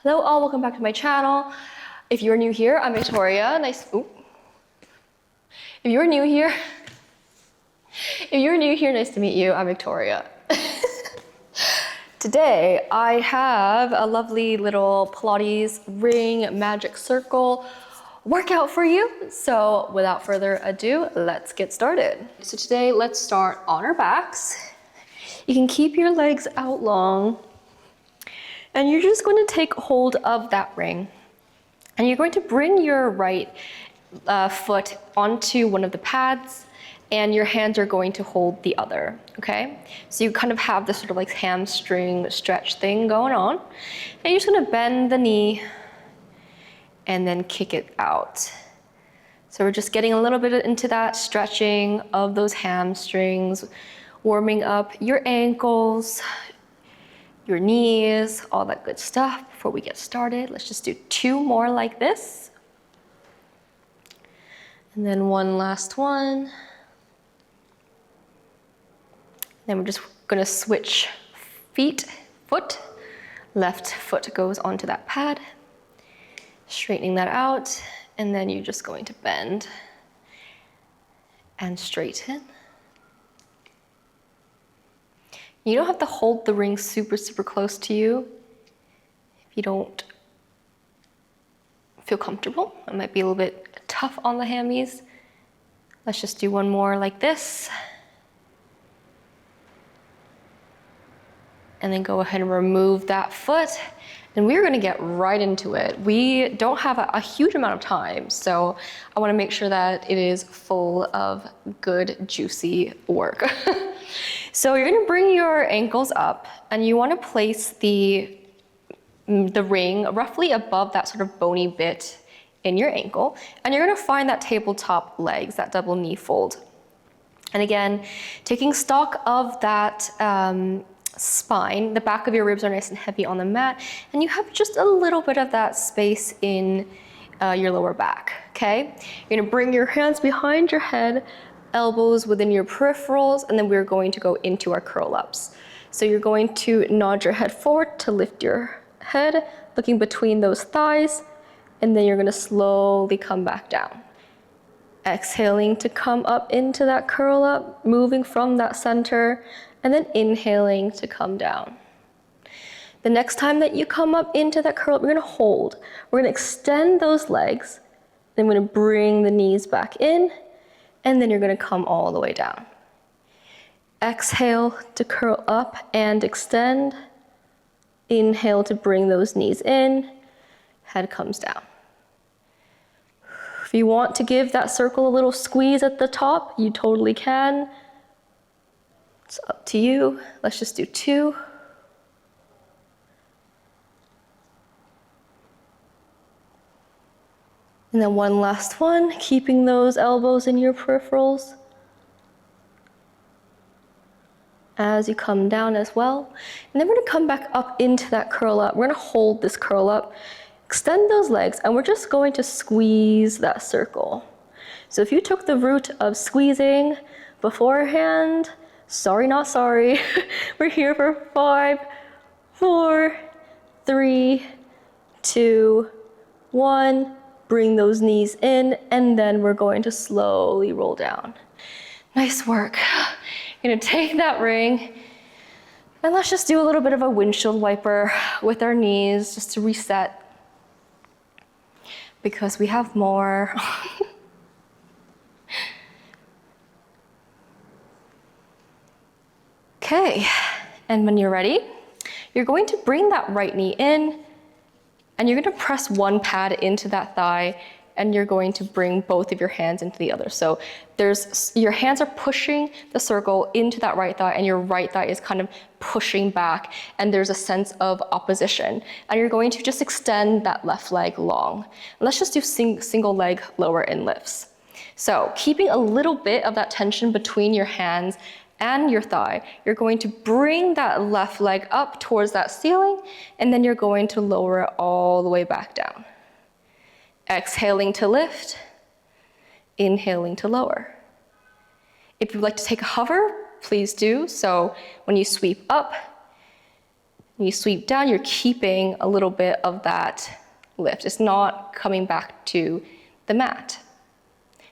Hello all, welcome back to my channel. If you're new here, I'm Victoria. If you're new here, nice to meet you. I'm Victoria. Today, I have a lovely little Pilates ring magic circle workout for you. So without further ado, let's get started. So today, let's start on our backs. You can keep your legs out long. And you're just going to take hold of that ring. And you're going to bring your right foot onto one of the pads, and your hands are going to hold the other, okay? So you kind of have this sort of like hamstring stretch thing going on. And you're just gonna bend the knee and then kick it out. So we're just getting a little bit into that stretching of those hamstrings, warming up your ankles, your knees, all that good stuff. Before we get started, let's just do 2 more like this. And then one last one. Then we're just gonna switch foot. Left foot goes onto that pad, straightening that out, and then you're just going to bend and straighten. You don't have to hold the ring super close to you if you don't feel comfortable. It might be a little bit tough on the hammies. Let's just do one more like this. And then go ahead and remove that foot. And we're gonna get right into it. We don't have a huge amount of time, so I wanna make sure that it is full of good, juicy work. So you're gonna bring your ankles up, and you wanna place the ring roughly above that sort of bony bit in your ankle, and you're gonna find that tabletop legs, that double knee fold. And again, taking stock of that spine, the back of your ribs are nice and heavy on the mat, and you have just a little bit of that space in your lower back, okay? You're gonna bring your hands behind your head, elbows within your peripherals, and then we're going to go into our curl ups. So you're going to nod your head forward to lift your head, looking between those thighs, and then you're gonna slowly come back down. Exhaling to come up into that curl up, moving from that center, and then inhaling to come down. The next time that you come up into that curl up, we're gonna hold. We're gonna extend those legs, then we're gonna bring the knees back in, and then you're gonna come all the way down. Exhale to curl up and extend. Inhale to bring those knees in, head comes down. If you want to give that circle a little squeeze at the top, you totally can. It's up to you. Let's just do 2. And then one last one, keeping those elbows in your peripherals as you come down as well. And then we're gonna come back up into that curl up. We're gonna hold this curl up, extend those legs, and we're just going to squeeze that circle. So if you took the route of squeezing beforehand, sorry, not sorry. We're here for 5, 4, 3, 2, 1. Bring those knees in, and then we're going to slowly roll down. Nice work. You're gonna take that ring, and let's just do a little bit of a windshield wiper with our knees just to reset, because we have more. Okay, and when you're ready, you're going to bring that right knee in, and you're gonna press one pad into that thigh, and you're going to bring both of your hands into the other. So your hands are pushing the circle into that right thigh, and your right thigh is kind of pushing back, and there's a sense of opposition. And you're going to just extend that left leg long. Let's just do single leg lower in lifts. So keeping a little bit of that tension between your hands and your thigh, you're going to bring that left leg up towards that ceiling, and then you're going to lower it all the way back down. Exhaling to lift, inhaling to lower. If you'd like to take a hover, please do. So when you sweep up, When you sweep down, you're keeping a little bit of that lift. It's not coming back to the mat.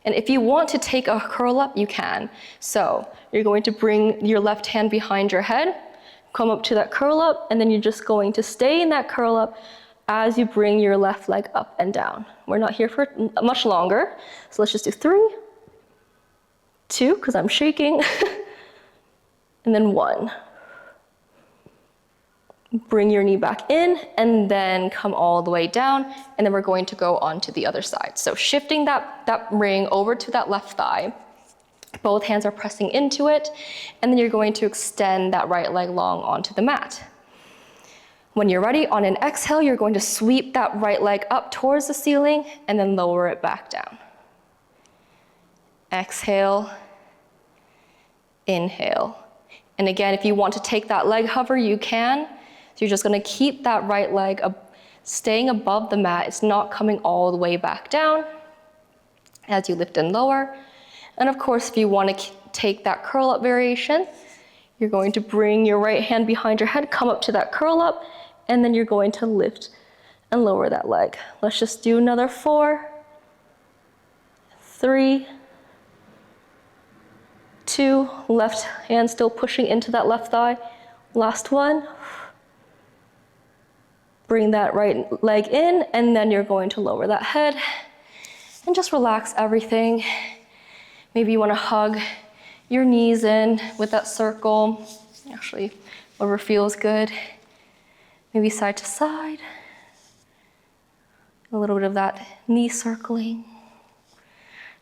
And if you want to take a curl up, you can. So you're going to bring your left hand behind your head, come up to that curl up, and then you're just going to stay in that curl up as you bring your left leg up and down. We're not here for much longer. So let's just do 3, 2, because I'm shaking, and then 1. Bring your knee back in and then come all the way down, and then we're going to go on to the other side. So shifting that ring over to that left thigh, both hands are pressing into it, and then you're going to extend that right leg long onto the mat. When you're ready, on an exhale, you're going to sweep that right leg up towards the ceiling and then lower it back down. Exhale, inhale. And again, if you want to take that leg hover, you can. So you're just gonna keep that right leg staying above the mat. It's not coming all the way back down as you lift and lower. And of course, if you want to take that curl up variation, you're going to bring your right hand behind your head, come up to that curl up, and then you're going to lift and lower that leg. Let's just do another 4, 3, 2, left hand still pushing into that left thigh. Last one. Bring that right leg in, and then you're going to lower that head and just relax everything. Maybe you want to hug your knees in with that circle. Actually, whatever feels good. Maybe side to side. A little bit of that knee circling.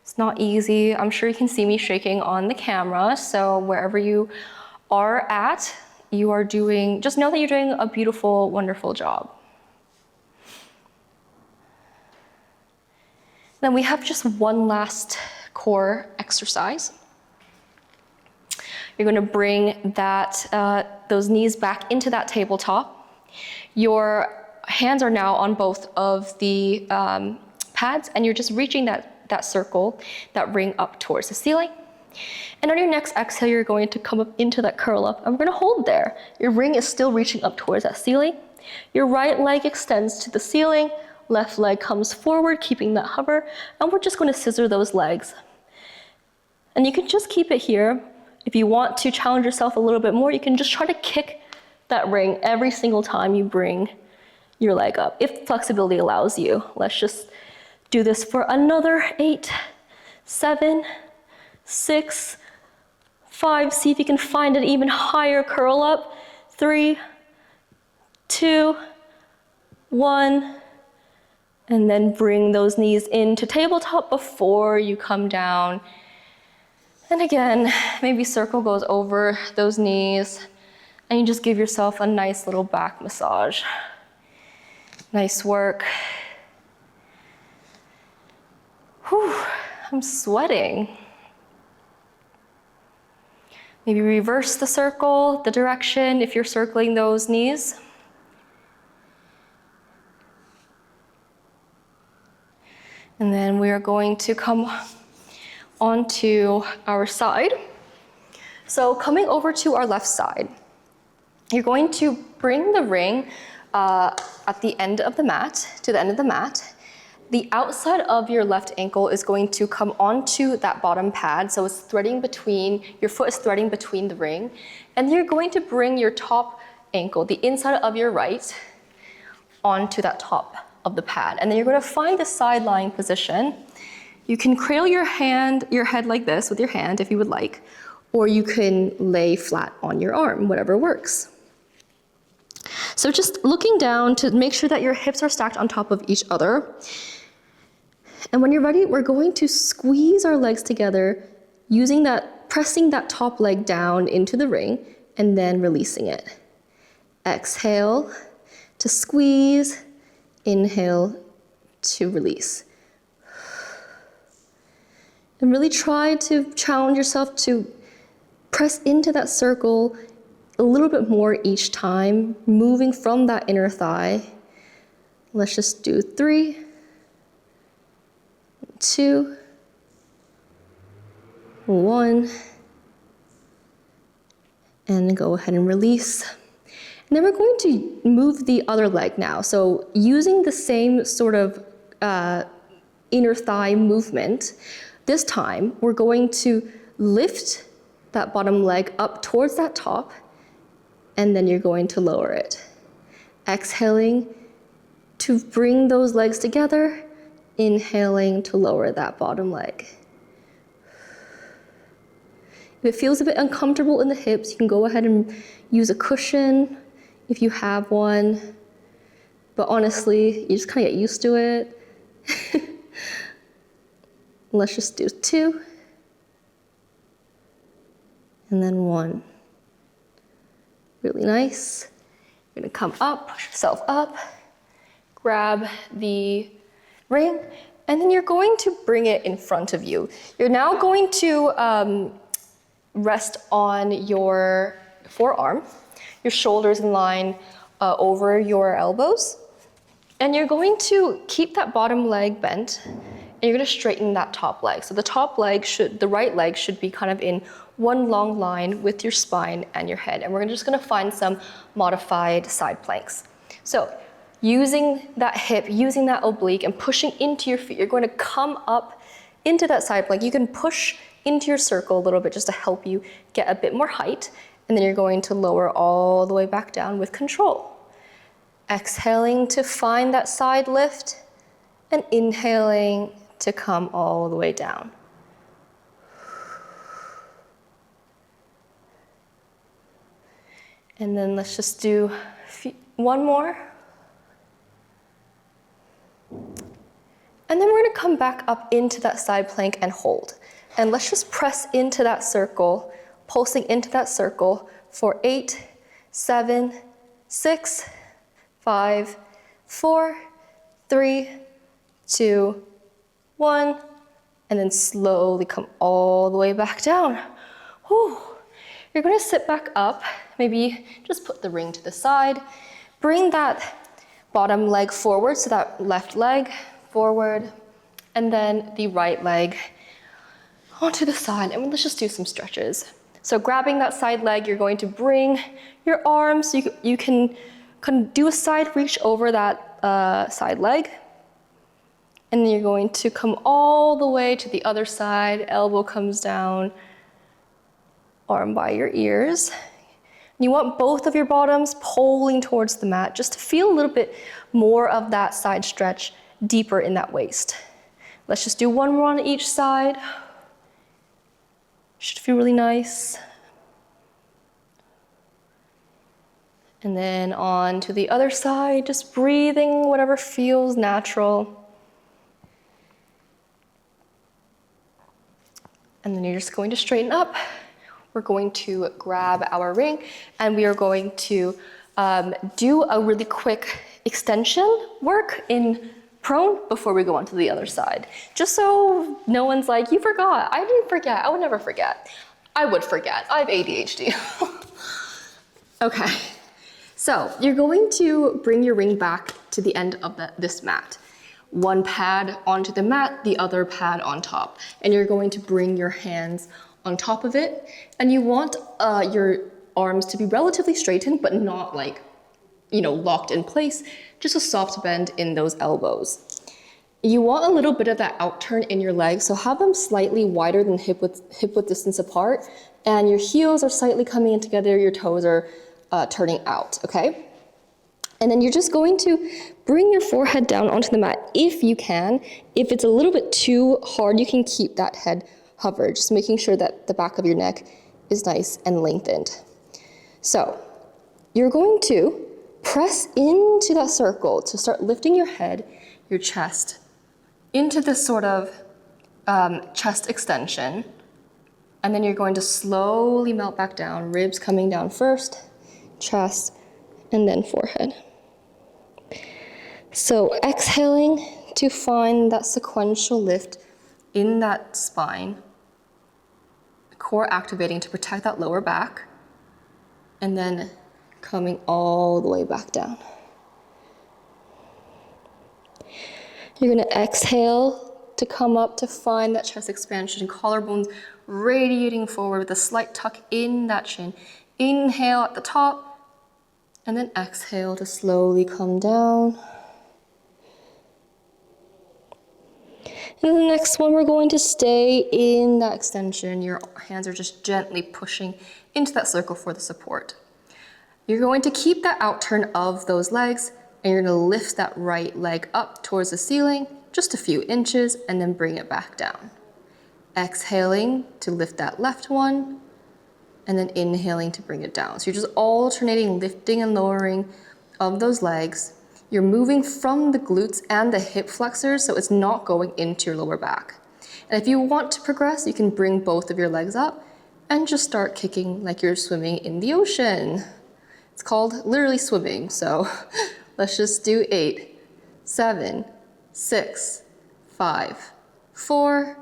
It's not easy. I'm sure you can see me shaking on the camera, so wherever you are at, you are doing, just know that you're doing a beautiful, wonderful job. Then we have just one last core exercise. You're gonna bring those knees back into that tabletop. Your hands are now on both of the pads, and you're just reaching that circle, that ring up towards the ceiling. And on your next exhale, you're going to come up into that curl up, and we're gonna hold there. Your ring is still reaching up towards that ceiling. Your right leg extends to the ceiling, left leg comes forward, keeping that hover, and we're just gonna scissor those legs. And you can just keep it here. If you want to challenge yourself a little bit more, you can just try to kick that ring every single time you bring your leg up, if flexibility allows you. Let's just do this for another 8, 7, 6, 5. See if you can find an even higher curl up. 3, 2, 1. And then bring those knees into tabletop before you come down. And again, maybe circle goes over those knees, and you just give yourself a nice little back massage. Nice work. Whew, I'm sweating. Maybe reverse the circle, the direction, if you're circling those knees. And then we are going to come onto our side. So coming over to our left side, you're going to bring the ring at the end of the mat, to the end of the mat. The outside of your left ankle is going to come onto that bottom pad, so it's threading between, your foot is threading between the ring, and you're going to bring your top ankle, the inside of your right, onto that top of the pad. And then you're going to find the side lying position. You can cradle your head like this with your hand if you would like, or you can lay flat on your arm, whatever works. So just looking down to make sure that your hips are stacked on top of each other. And when you're ready, we're going to squeeze our legs together using pressing that top leg down into the ring and then releasing it. Exhale to squeeze. Inhale to release. And really try to challenge yourself to press into that circle a little bit more each time, moving from that inner thigh. Let's just do 3, 2, 1, and go ahead and release. And then we're going to move the other leg now. So using the same sort of inner thigh movement, this time we're going to lift that bottom leg up towards that top, and then you're going to lower it. Exhaling to bring those legs together, inhaling to lower that bottom leg. If it feels a bit uncomfortable in the hips, you can go ahead and use a cushion if you have one. But honestly, you just kind of get used to it. Let's just do 2. And then 1. Really nice. You're gonna come up, push yourself up, grab the ring, and then you're going to bring it in front of you. You're now going to rest on your forearm, your shoulders in line over your elbows, and you're going to keep that bottom leg bent, and you're gonna straighten that top leg. So the right leg should be kind of in one long line with your spine and your head, and we're just gonna find some modified side planks. So using that hip, using that oblique, and pushing into your feet, you're going to come up into that side plank. You can push into your circle a little bit just to help you get a bit more height, and then you're going to lower all the way back down with control. Exhaling to find that side lift, and inhaling to come all the way down. And then let's just do one more. And then we're gonna come back up into that side plank and hold. And let's just press into that circle, pulsing into that circle for 8, 7, 6, 5, 4, 3, 2, 1, and then slowly come all the way back down. Whew. You're gonna sit back up, maybe just put the ring to the side, bring that bottom leg forward, so that left leg forward, and then the right leg onto the side, and let's just do some stretches. So grabbing that side leg, you're going to bring your arms, so you can do a side reach over that side leg, and then you're going to come all the way to the other side, elbow comes down, arm by your ears. You want both of your bottoms pulling towards the mat just to feel a little bit more of that side stretch deeper in that waist. Let's just do one more on each side. Should feel really nice. And then on to the other side, just breathing whatever feels natural. And then you're just going to straighten up. We're going to grab our ring, and we are going to do a really quick extension work in prone before we go on to the other side. Just so no one's like, you forgot. I didn't forget. I would never forget. I would forget. I have ADHD. Okay. So you're going to bring your ring back to the end of this mat. One pad onto the mat, the other pad on top. And you're going to bring your hands on top of it. And you want your arms to be relatively straightened, but not like, locked in place. Just a soft bend in those elbows. You want a little bit of that out turn in your legs, so have them slightly wider than hip width distance apart, and your heels are slightly coming in together, your toes are turning out, okay? And then you're just going to bring your forehead down onto the mat if you can. If it's a little bit too hard, you can keep that head hovered, just making sure that the back of your neck is nice and lengthened. So you're going to press into that circle to start lifting your head, your chest, into this sort of chest extension. And then you're going to slowly melt back down, ribs coming down first, chest, and then forehead. So exhaling to find that sequential lift in that spine, core activating to protect that lower back, and then coming all the way back down. You're gonna exhale to come up to find that chest expansion, collarbones radiating forward with a slight tuck in that chin. Inhale at the top, And then exhale to slowly come down. And the next one, we're going to stay in that extension. Your hands are just gently pushing into that circle for the support. You're going to keep that out turn of those legs, and you're going to lift that right leg up towards the ceiling, just a few inches, and then bring it back down. Exhaling to lift that left one, and then inhaling to bring it down. So you're just alternating lifting and lowering of those legs. You're moving from the glutes and the hip flexors, so it's not going into your lower back. And if you want to progress, you can bring both of your legs up and just start kicking like you're swimming in the ocean. It's called literally swimming, so let's just do 8, 7, 6, 5, 4,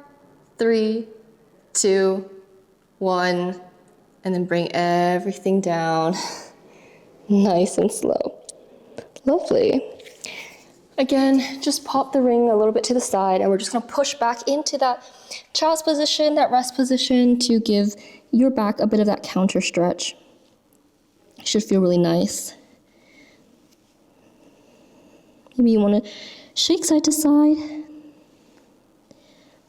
3, 2, 1, and then bring everything down nice and slow. Lovely. Again, just pop the ring a little bit to the side, and we're just gonna push back into that child's position, that rest position, to give your back a bit of that counter stretch. It should feel really nice. Maybe you wanna shake side to side.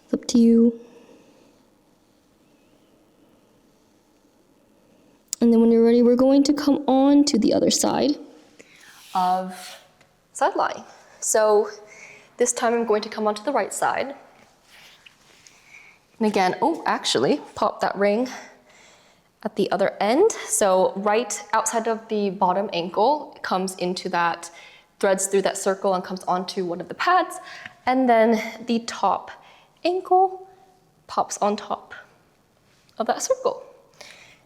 It's up to you. And then when you're ready, we're going to come on to the other side of side lying. So this time I'm going to come onto the right side. And again, actually, pop that ring at the other end. So right outside of the bottom ankle, it comes into that, threads through that circle and comes onto one of the pads. And then the top ankle pops on top of that circle.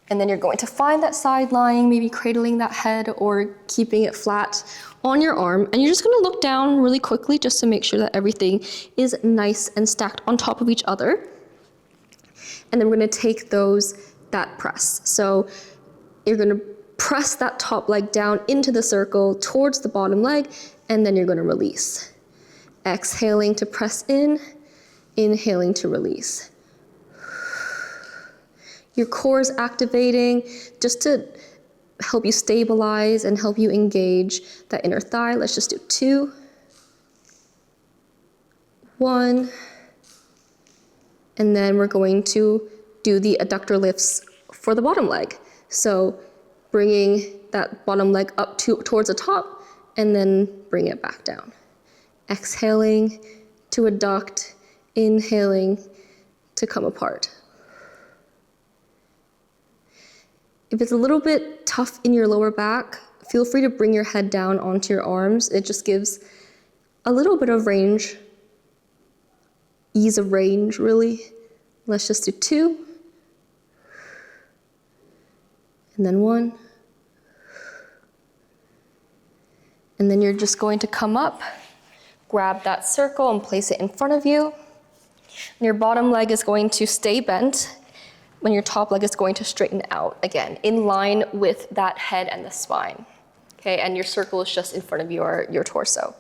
And then you're going to find that side lying, maybe cradling that head or keeping it flat on your arm. And you're just gonna look down really quickly just to make sure that everything is nice and stacked on top of each other. And then we're gonna take that press. So you're gonna press that top leg down into the circle towards the bottom leg, and then you're gonna release. Exhaling to press in, inhaling to release. Your core is activating just to help you stabilize and help you engage that inner thigh. Let's just do 2, 1, and then we're going to do the adductor lifts for the bottom leg. So bringing that bottom leg up towards the top, and then bring it back down. Exhaling to adduct, inhaling to come apart. If it's a little bit tough in your lower back, feel free to bring your head down onto your arms. It just gives a little bit of range, ease of range, really. Let's just do 2, and then 1. And then you're just going to come up, grab that circle and place it in front of you. And your bottom leg is going to stay bent, when your top leg is going to straighten out, again, in line with that head and the spine. Okay, and your circle is just in front of your torso.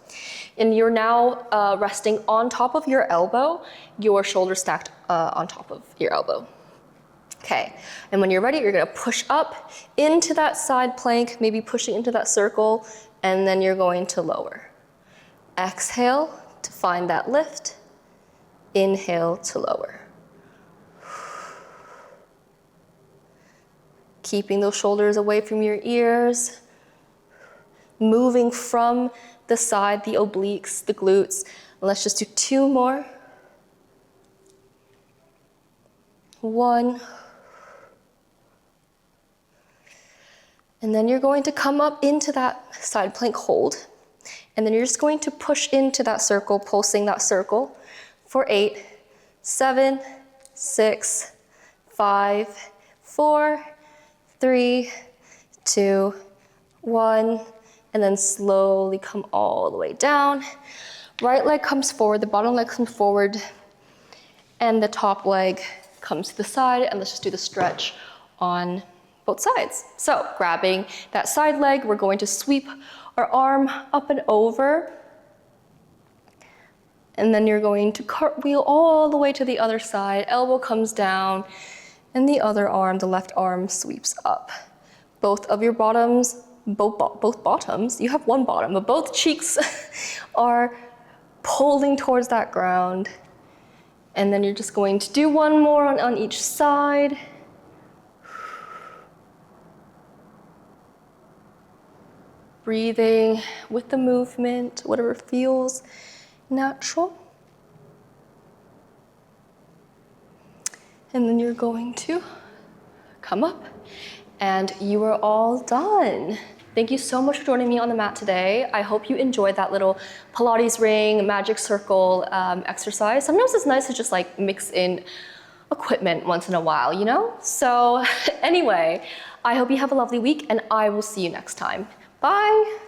And you're now resting on top of your elbow, your shoulder stacked on top of your elbow. Okay, and when you're ready, you're gonna push up into that side plank, maybe pushing into that circle, and then you're going to lower. Exhale to find that lift, inhale to lower. Keeping those shoulders away from your ears, moving from the side, the obliques, the glutes. Let's just do 2 more. 1. And then you're going to come up into that side plank hold. And then you're just going to push into that circle, pulsing that circle for 8, 7, 6, 5, 4, 3, 2, 1, and then slowly come all the way down. Right leg comes forward, the bottom leg comes forward, and the top leg comes to the side, and let's just do the stretch on both sides. So grabbing that side leg, we're going to sweep our arm up and over, and then you're going to cartwheel all the way to the other side, elbow comes down, and the other arm, the left arm, sweeps up. Both of your bottoms both bottoms, you have one bottom, but both cheeks are pulling towards that ground. And then you're just going to do one more on each side. Breathing with the movement, whatever feels natural. And then you're going to come up, and you are all done. Thank you so much for joining me on the mat today. I hope you enjoyed that little Pilates ring, magic circle exercise. Sometimes it's nice to just like mix in equipment once in a while, you know? So anyway, I hope you have a lovely week, and I will see you next time. Bye.